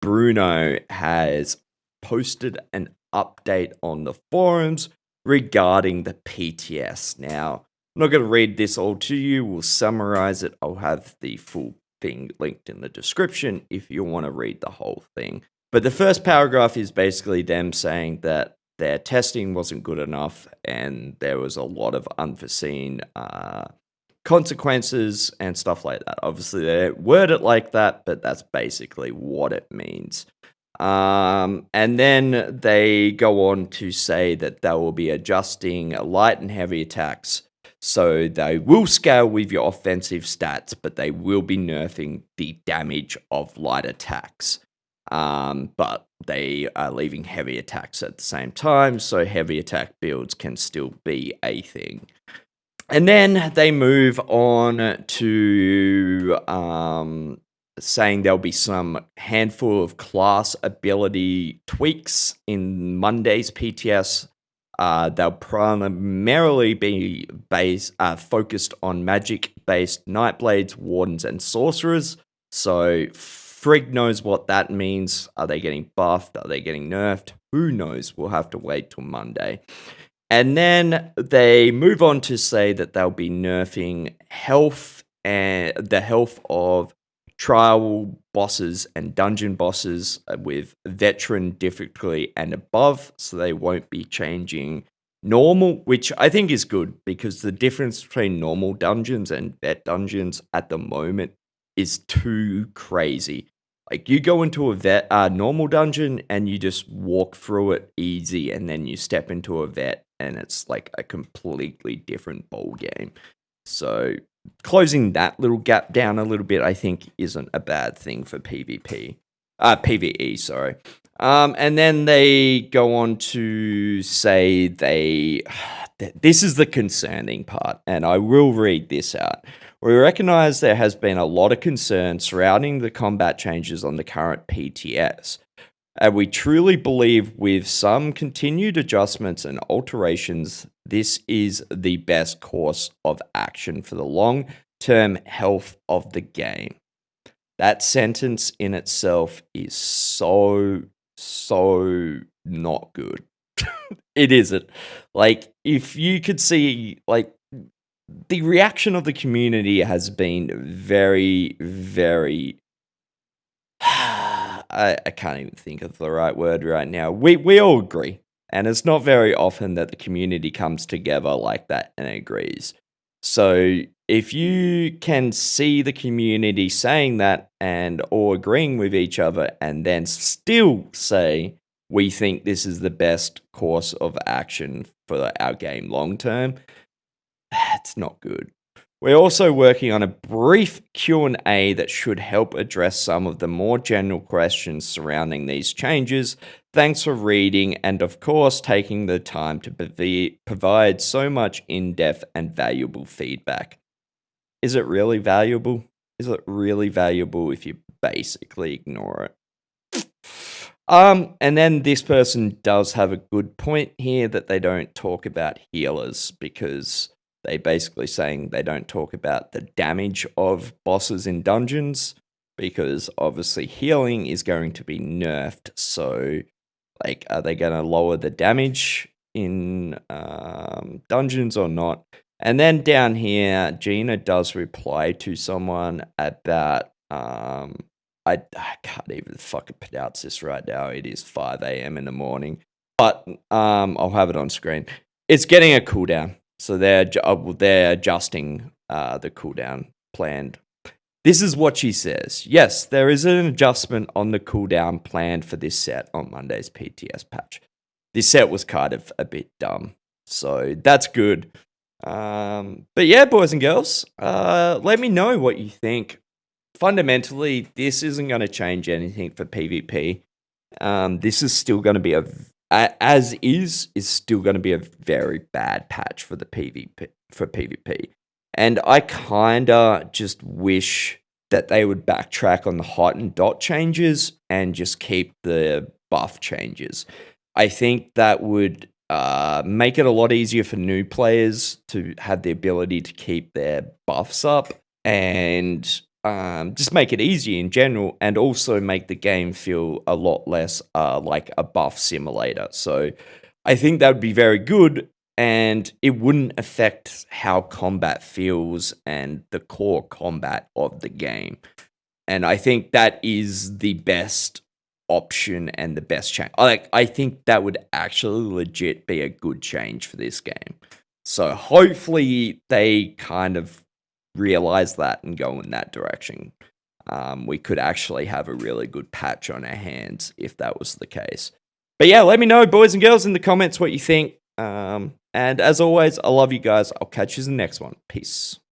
Bruno has posted an update on the forums regarding the PTS. Now, I'm not going to read this all to you. We'll summarize it. I'll have the full thing linked in the description if you want to read the whole thing. But the first paragraph is basically them saying that their testing wasn't good enough and there was a lot of unforeseen consequences and stuff like that. Obviously, they don't word it like that, but that's basically what it means. And then they go on to say that they will be adjusting light and heavy attacks. So they will scale with your offensive stats, but they will be nerfing the damage of light attacks. But they are leaving heavy attacks at the same time, so heavy attack builds can still be a thing. And then they move on to saying there'll be some handful of class ability tweaks in Monday's PTS. They'll primarily be focused on magic-based Nightblades, Wardens, and Sorcerers. So frig knows what that means. Are they getting buffed? Are they getting nerfed? Who knows? We'll have to wait till Monday. And then they move on to say that they'll be nerfing health and the health of trial bosses and dungeon bosses with veteran difficulty and above. So they won't be changing normal, which I think is good because the difference between normal dungeons and vet dungeons at the moment is too crazy. Like you go into a normal dungeon and you just walk through it easy, and then you step into a vet and it's like a completely different ball game. So closing that little gap down a little bit, I think, isn't a bad thing for PvP. PvE, sorry. And then they go on to say this is the concerning part, and I will read this out. We recognize there has been a lot of concern surrounding the combat changes on the current PTS. And we truly believe with some continued adjustments and alterations, this is the best course of action for the long-term health of the game. That sentence in itself is so not good. It isn't. Like, if you could see, like, the reaction of the community has been very, very. I can't even think of the right word right now. We all agree, and it's not very often that the community comes together like that and agrees. So if you can see the community saying that and all agreeing with each other, and then still say we think this is the best course of action for our game long term, that's not good. We're also working on a brief Q&A that should help address some of the more general questions surrounding these changes. Thanks for reading and, of course, taking the time to provide so much in-depth and valuable feedback. Is it really valuable? Is it really valuable if you basically ignore it? And then this person does have a good point here that they don't talk about healers, because they basically saying they don't talk about the damage of bosses in dungeons, because obviously healing is going to be nerfed. So, like, are they going to lower the damage in dungeons or not? And then down here, Gina does reply to someone about I can't even fucking pronounce this right now. It is 5 a.m. in the morning, but I'll have it on screen. It's getting a cooldown. So they're adjusting the cooldown planned. This is what she says. Yes, there is an adjustment on the cooldown planned for this set on Monday's PTS patch. This set was kind of a bit dumb, so that's good. But yeah, boys and girls, let me know what you think. Fundamentally, this isn't going to change anything for PvP. This is still going to be as is still going to be a very bad patch for the PvP. And I kinda just wish that they would backtrack on the height and dot changes and just keep the buff changes. I think that would make it a lot easier for new players to have the ability to keep their buffs up, and just make it easy in general, and also make the game feel a lot less like a buff simulator. So I think that would be very good, and it wouldn't affect how combat feels and the core combat of the game. And I think that is the best option and the best change. I think that would actually legit be a good change for this game. So hopefully they kind of realize that and go in that direction. We could actually have a really good patch on our hands if that was the case. But yeah, let me know, boys and girls, in the comments what you think. And as always, I love you guys. I'll catch you in the next one. Peace.